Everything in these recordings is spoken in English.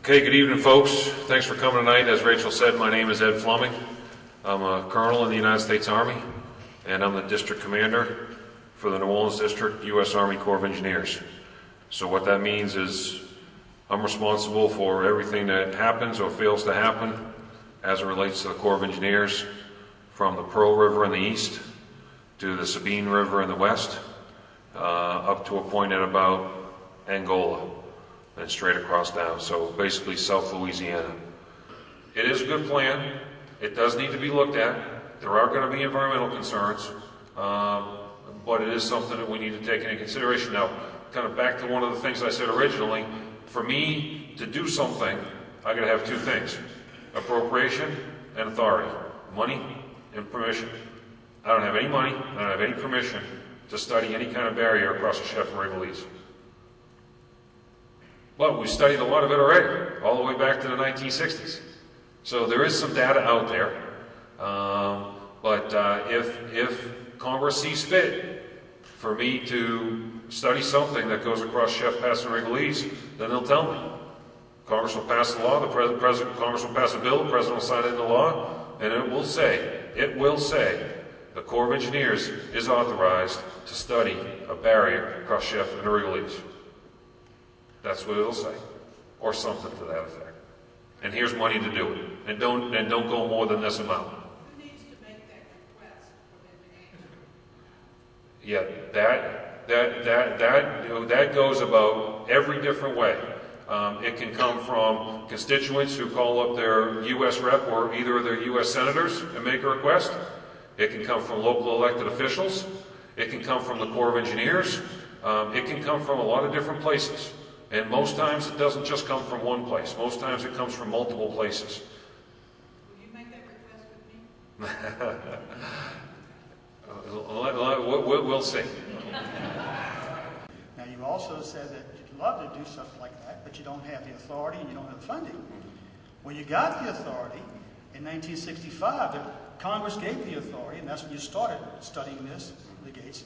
Okay, good evening, folks. Thanks for coming tonight. As Rachel said, my name is Ed Fleming. I'm a colonel in the United States Army, and I'm the district commander for the New Orleans District, U.S. Army Corps of Engineers. So what that means is I'm responsible for everything that happens or fails to happen as it relates to the Corps of Engineers, from the Pearl River in the east to the Sabine River in the west, up to a point at about Angola, and straight across down. So basically South Louisiana. It is a good plan. It does need to be looked at. There are going to be environmental concerns, but it is something that we need to take into consideration. Now, kind of back to one of the things I said originally, for me to do something, I got to have two things: appropriation and authority. Money and permission. I don't have any money, I don't have any permission to study any kind of barrier across the Chef and Rigolets. But we've studied a lot of it already, all the way back to the 1960s. So there is some data out there. But if Congress sees fit for me to study something that goes across Chef Pass and Rigolets, then they'll tell me. Congress will pass the law, Congress will pass a bill, the President will sign it into law, and it will say, the Corps of Engineers is authorized to study a barrier across Chef and Rigolets. That's what it'll say, or something to that effect. And here's money to do it. And don't go more than this amount. Who needs to make that request for Yeah, that goes about every different way. It can come from constituents who call up their U.S. rep or either of their U.S. senators and make a request. It can come from local elected officials. It can come from the Corps of Engineers. It can come from a lot of different places. And most times it doesn't just come from one place. Most times it comes from multiple places. Will you make that request with me? We'll see. Now, you also said that you'd love to do something like that, but you don't have the authority and you don't have the funding. Well, you got the authority in 1965. Congress gave the authority, and that's when you started studying this, the gates.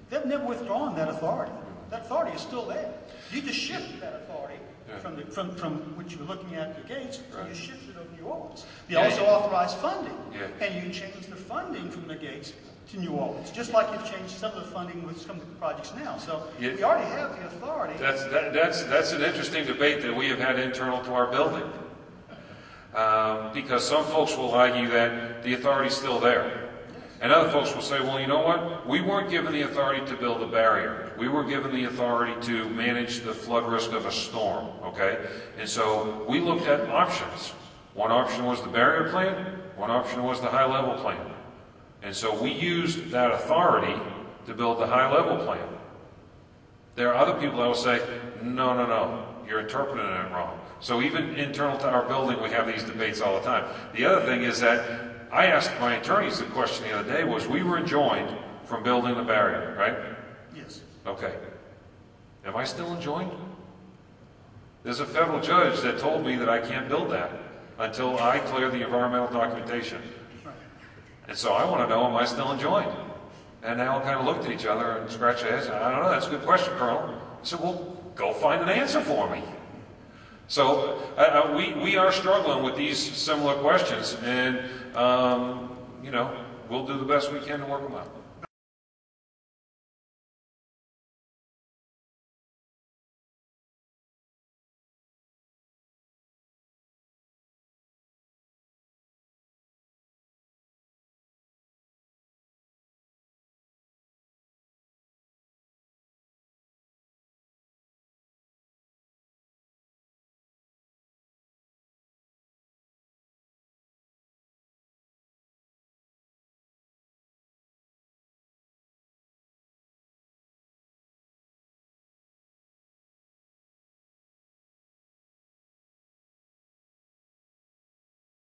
They've never withdrawn that authority. That authority is still there. You just shifted that authority from what you were looking at the gates, right. You shifted it over to New Orleans. They also authorized funding, and you changed the funding from the gates to New Orleans, just like you've changed some of the funding with some of the projects now. So we already have the authority. That's an interesting debate that we have had internal to our building. Because some folks will argue that the authority's still there. And other folks will say, well, you know what? We weren't given the authority to build a barrier. We were given the authority to manage the flood risk of a storm, okay? And so we looked at options. One option was the barrier plan. One option was the high-level plan. And so we used that authority to build the high-level plan. There are other people that will say, no, you're interpreting it wrong. So even internal to our building, we have these debates all the time. The other thing is that I asked my attorneys the question the other day was, we were enjoined from building the barrier, right? Yes. Okay. Am I still enjoined? There's a federal judge that told me that I can't build that until I clear the environmental documentation. Right. And so I want to know, am I still enjoined? And they all kind of looked at each other and scratched their heads. I don't know, that's a good question, Colonel. I said, well, go find an answer for me. So we are struggling with these similar questions, and we'll do the best we can to work them out.